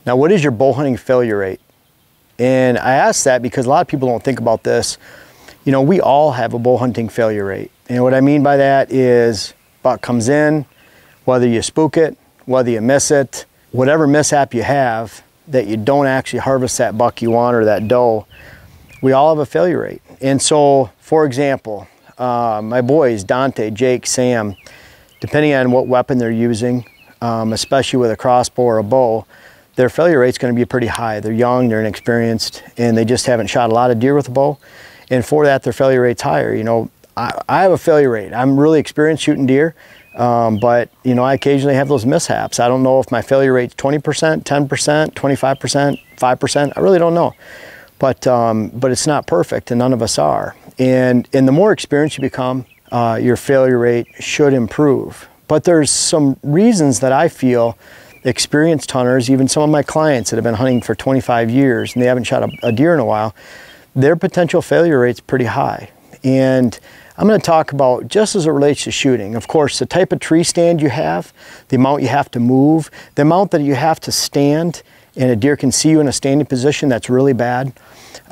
Now, what is your bow hunting failure rate? And I ask that because a lot of people don't think about this. You know, we all have a bow hunting failure rate. And what I mean by that is buck comes in, whether you spook it, whether you miss it, whatever mishap you have that you don't actually harvest that buck you want or that doe, we all have a failure rate. And so, for example, my boys, Dante, Jake, Sam, depending on what weapon they're using, especially with a crossbow or a bow, their failure rate's going to be pretty high. They're young, they're inexperienced, and they just haven't shot a lot of deer with a bow. And for that, their failure rate's higher. You know, I have a failure rate. I'm really experienced shooting deer, but you know, I occasionally have those mishaps. I don't know if my failure rate's 20%, 10%, 25%, 5%. I really don't know. But it's not perfect, and none of us are. And the more experienced you become, your failure rate should improve. But there's some reasons that I feel experienced hunters, even some of my clients that have been hunting for 25 years and they haven't shot a deer in a while, their potential failure rate's pretty high. And I'm going to talk about, just as it relates to shooting, of course, the type of tree stand you have, the amount you have to move, the amount that you have to stand and a deer can see you in a standing position, that's really bad.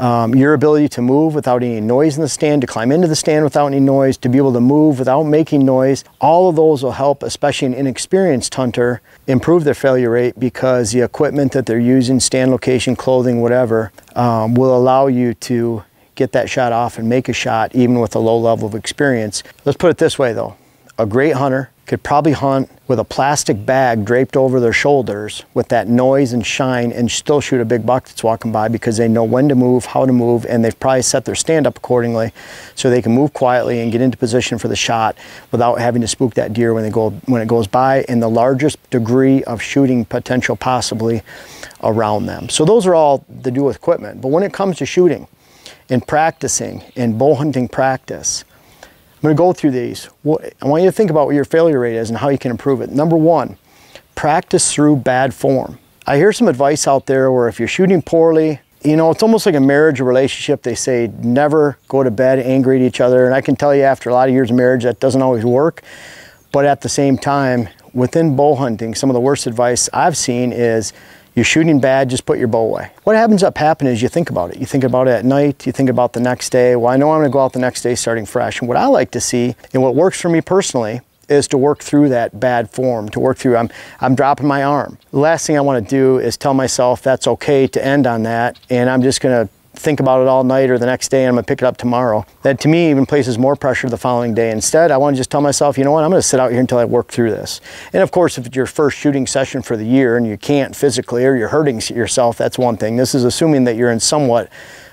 Your ability to move without any noise in the stand, to climb into the stand without any noise, to be able to move without making noise, all of those will help, especially an inexperienced hunter, improve their failure rate, because the equipment that they're using, stand location, clothing, whatever, will allow you to get that shot off and make a shot even with a low level of experience. Let's put it this way though, a great hunter could probably hunt with a plastic bag draped over their shoulders with that noise and shine and still shoot a big buck that's walking by, because they know when to move, how to move, and they've probably set their stand up accordingly so they can move quietly and get into position for the shot without having to spook that deer when it goes by, in the largest degree of shooting potential possibly around them. So those are all to do with equipment. But when it comes to shooting and practicing and bow hunting practice, I'm going to go through these. I want you to think about what your failure rate is and how you can improve it. Number one, practice through bad form. I hear some advice out there where if you're shooting poorly, you know, it's almost like a marriage or relationship. They say never go to bed angry at each other. And I can tell you after a lot of years of marriage, that doesn't always work. But at the same time, within bow hunting, some of the worst advice I've seen is, you're shooting bad, just put your bow away. What happens up happening is you think about it. You think about it at night, you think about the next day. Well, I know I'm gonna go out the next day starting fresh. And what I like to see, and what works for me personally, is to work through that bad form, to work through, I'm dropping my arm. The last thing I wanna do is tell myself that's okay to end on that, and I'm just gonna think about it all night or the next day and I'm gonna pick it up tomorrow. That to me even places more pressure the following day. Instead, I wanna just tell myself, you know what, I'm gonna sit out here until I work through this. And of course, if it's your first shooting session for the year and you can't physically, or you're hurting yourself, that's one thing. This is assuming that you're in somewhat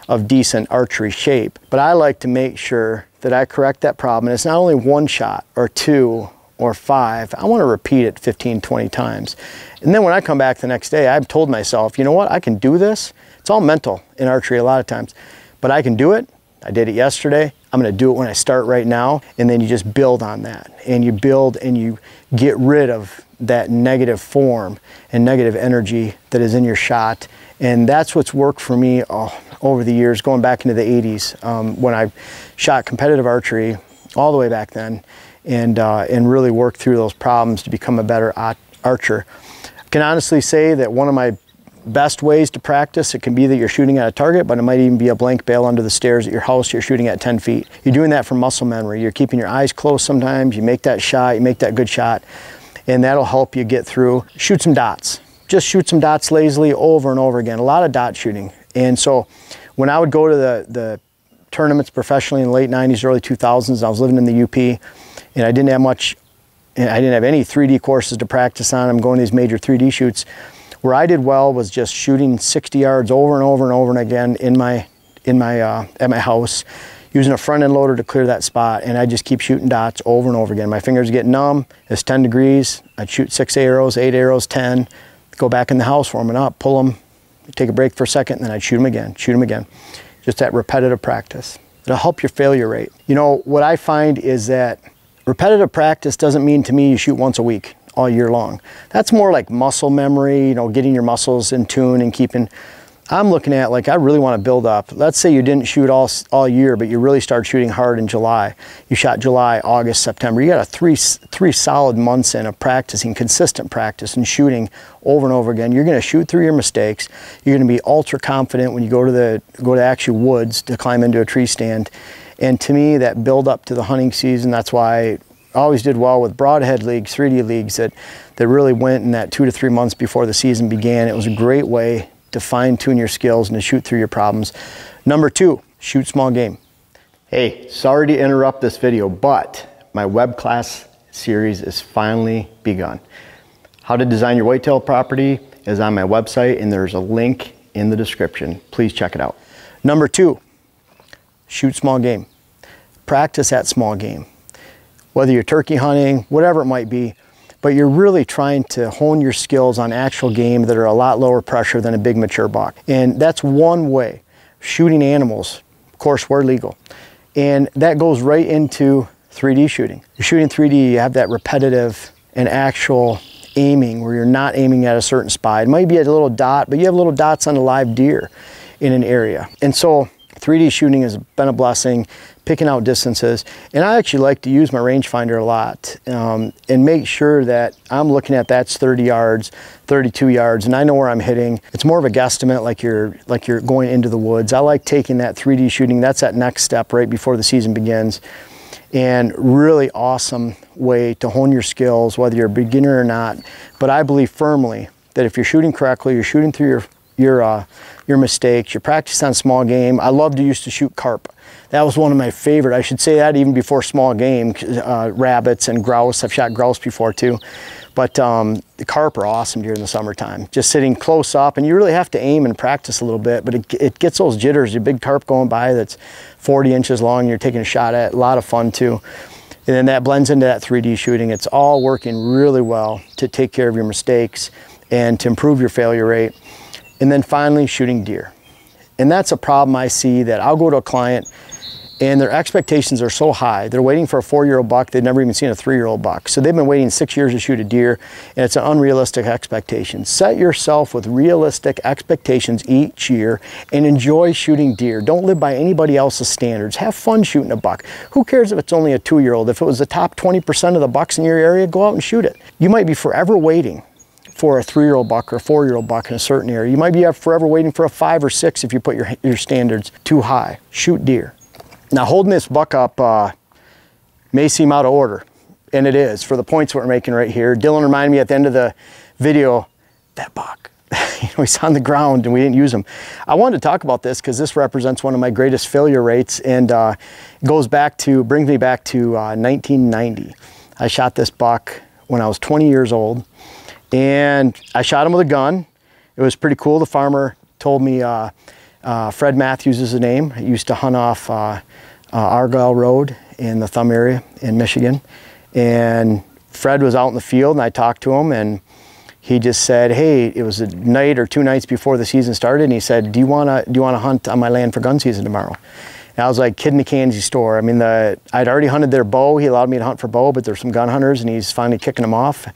of decent archery shape. But I like to make sure that I correct that problem. And it's not only one shot or two or five, I wanna repeat it 15, 20 times. And then when I come back the next day, I've told myself, you know what, I can do this. It's all mental in archery a lot of times, but I can do it. I did it yesterday. I'm gonna do it when I start right now. And then you just build on that. And you build and you get rid of that negative form and negative energy that is in your shot. And that's what's worked for me over the years, going back into the 80s, when I shot competitive archery all the way back then, and really worked through those problems to become a better archer. I can honestly say that one of my best ways to practice, it can be that you're shooting at a target, but it might even be a blank bale under the stairs at your house. You're shooting at 10 feet. You're doing that from muscle memory. You're keeping your eyes closed sometimes. You make that shot, you make that good shot, and that'll help you get through. Shoot some dots. Just shoot some dots lazily over and over again. A lot of dot shooting. And so when I would go to the tournaments professionally in the late 90s, early 2000s, I was living in the UP, and I didn't have much, I didn't have any 3D courses to practice on. I'm going to these major 3D shoots. Where I did well was just shooting 60 yards over and over and over and again at my house, using a front end loader to clear that spot, and I just keep shooting dots over and over again. My fingers get numb. It's 10 degrees. I'd shoot 6 arrows, 8 arrows, 10, go back in the house, warming up, pull them, take a break for a second, and then I'd shoot them again. Just that repetitive practice. It'll help your failure rate. You know, what I find is that repetitive practice doesn't mean to me you shoot once a week all year long. That's more like muscle memory, you know, getting your muscles in tune and keeping. I'm looking at, like, I really want to build up. Let's say you didn't shoot all year, but you really started shooting hard in July. You shot July, August, September. You got three solid months in of practicing, consistent practice and shooting over and over again. You're going to shoot through your mistakes. You're going to be ultra confident when you go to actual woods to climb into a tree stand. And to me, that build up to the hunting season, that's why I always did well with broadhead leagues, 3D leagues that really went in that 2 to 3 months before the season began. It was a great way to fine-tune your skills and to shoot through your problems. Number 2, shoot small game. Hey, sorry to interrupt this video, but my web class series is finally begun. How to design your whitetail property is on my website, and there's a link in the description. Please check it out. Number 2, shoot small game. Practice at small game. Whether you're turkey hunting, whatever it might be, but you're really trying to hone your skills on actual game that are a lot lower pressure than a big mature buck. And that's one way. Shooting animals, of course, where legal. And that goes right into 3D shooting. You're shooting 3D, you have that repetitive and actual aiming where you're not aiming at a certain spot. It might be at a little dot, but you have little dots on a live deer in an area. And so 3D shooting has been a blessing, picking out distances. And I actually like to use my rangefinder a lot and make sure that I'm looking at that's 30 yards, 32 yards, and I know where I'm hitting. It's more of a guesstimate, like you're going into the woods. I like taking that 3D shooting. That's that next step right before the season begins. And really awesome way to hone your skills, whether you're a beginner or not. But I believe firmly that if you're shooting correctly, you're shooting through your mistakes, your practice on small game. I loved to used to shoot carp. That was one of my favorite. I should say that even before small game, rabbits and grouse. I've shot grouse before too. But the carp are awesome during the summertime. Just sitting close up, and you really have to aim and practice a little bit, but it gets those jitters. Your big carp going by that's 40 inches long, you're taking a shot at. A lot of fun too. And then that blends into that 3D shooting. It's all working really well to take care of your mistakes and to improve your failure rate. And then finally, shooting deer. And that's a problem I see, that I'll go to a client and their expectations are so high. They're waiting for a 4-year-old buck. They've never even seen a 3-year-old buck. So they've been waiting 6 years to shoot a deer, and it's an unrealistic expectation. Set yourself with realistic expectations each year and enjoy shooting deer. Don't live by anybody else's standards. Have fun shooting a buck. Who cares if it's only a 2-year-old? If it was the top 20% of the bucks in your area, go out and shoot it. You might be forever waiting for a 3-year-old buck or a 4-year-old buck in a certain area. You might be forever waiting for a 5 or 6 if you put your standards too high. Shoot deer. Now, holding this buck up may seem out of order, and it is for the points we're making right here. Dylan reminded me at the end of the video, that buck, he's on the ground and we didn't use him. I wanted to talk about this because this represents one of my greatest failure rates, and brings me back to 1990. I shot this buck when I was 20 years old, and I shot him with a gun. It was pretty cool. The farmer told me, Fred Matthews is the name. I used to hunt off Argyle Road in the Thumb area in Michigan. And Fred was out in the field, and I talked to him, and he just said, hey, it was a night or 2 nights before the season started, and he said, do you wanna hunt on my land for gun season tomorrow? And I was like, kid in a candy store. I mean, I'd already hunted their bow. He allowed me to hunt for bow, but there's some gun hunters, and he's finally kicking them off.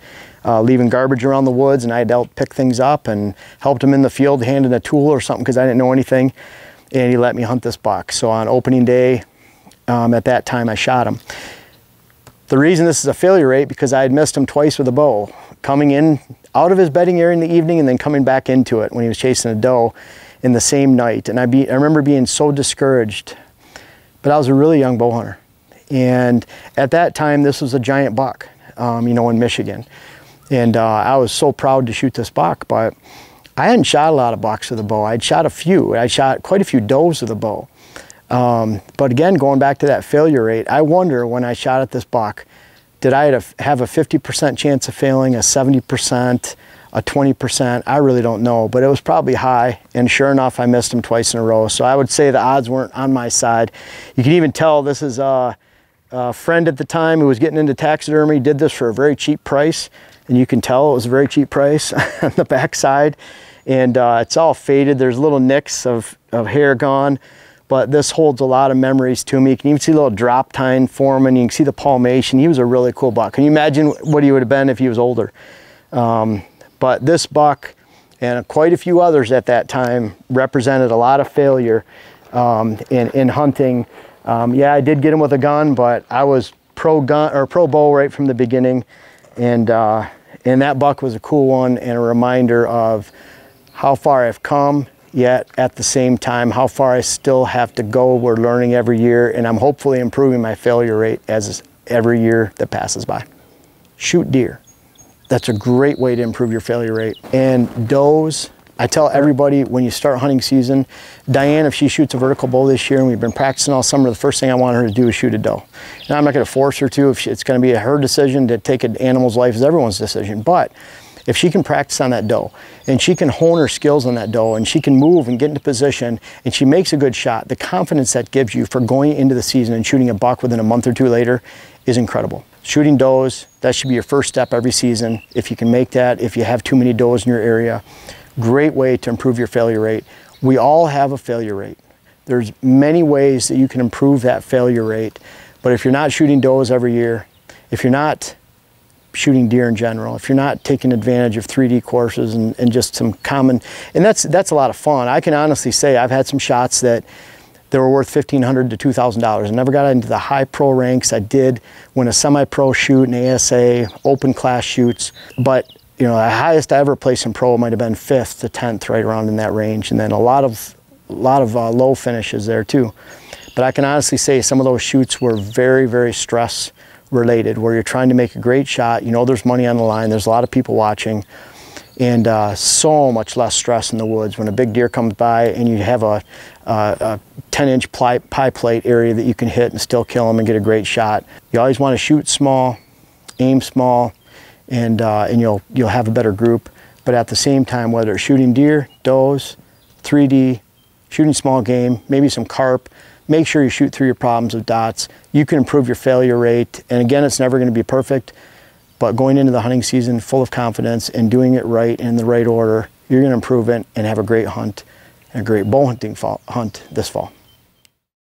Leaving garbage around the woods, and I had to help pick things up and helped him in the field, handing a tool or something because I didn't know anything, and he let me hunt this buck. So on opening day, at that time, I shot him. The reason this is a failure rate, because I had missed him twice with a bow, coming in out of his bedding area in the evening and then coming back into it when he was chasing a doe in the same night. And I remember being so discouraged, but I was a really young bow hunter. And at that time, this was a giant buck, you know, in Michigan. And I was so proud to shoot this buck, but I hadn't shot a lot of bucks with a bow. I'd shot a few. I shot quite a few does with a bow. But again, going back to that failure rate, I wonder when I shot at this buck, did I have a 50% chance of failing, a 70%, a 20%? I really don't know, but it was probably high. And sure enough, I missed him twice in a row. So I would say the odds weren't on my side. You can even tell this is a friend at the time who was getting into taxidermy, did this for a very cheap price. And you can tell it was a very cheap price on the back side. And it's all faded. There's little nicks of hair gone, but this holds a lot of memories to me. You can even see a little drop tine forming. You can see the palmation. He was a really cool buck. Can you imagine what he would have been if he was older? But this buck and quite a few others at that time represented a lot of failure in hunting. Yeah, I did get them with a gun, but I was pro bow right from the beginning, and that buck was a cool one and a reminder of how far I've come, yet at the same time how far I still have to go. We're learning every year, and I'm hopefully improving my failure rate as every year that passes by. Shoot deer. That's a great way to improve your failure rate. And does, I tell everybody when you start hunting season, Diane, if she shoots a vertical bow this year and we've been practicing all summer, the first thing I want her to do is shoot a doe. And I'm not going to force her to. If it's going to be her decision to take an animal's life, is everyone's decision. But if she can practice on that doe and she can hone her skills on that doe and she can move and get into position and she makes a good shot, the confidence that gives you for going into the season and shooting a buck within a month or two later is incredible. Shooting does, that should be your first step every season. If you can make that, if you have too many does in your area, great way to improve your failure rate. We all have a failure rate. There's many ways that you can improve that failure rate, but if you're not shooting does every year, if you're not shooting deer in general, if you're not taking advantage of 3D courses and just some common, and that's a lot of fun. I can honestly say I've had some shots that were worth $1,500 to $2,000. I never got into the high pro ranks. I did win a semi-pro shoot, an ASA, open class shoots, but you know, the highest I ever placed in pro might have been 5th to 10th, right around in that range, and then a lot of low finishes there too. But I can honestly say some of those shoots were very, very stress related, where you're trying to make a great shot. You know there's money on the line, there's a lot of people watching, and so much less stress in the woods when a big deer comes by and you have a 10-inch pie plate area that you can hit and still kill them and get a great shot. You always want to shoot small, aim small, and you'll have a better group. But at the same time, whether it's shooting deer, does, 3D, shooting small game, maybe some carp, make sure you shoot through your problems with dots. You can improve your failure rate. And again, it's never going to be perfect, but going into the hunting season full of confidence and doing it right in the right order, you're going to improve it and have a great hunt and a great bow hunting hunt this fall.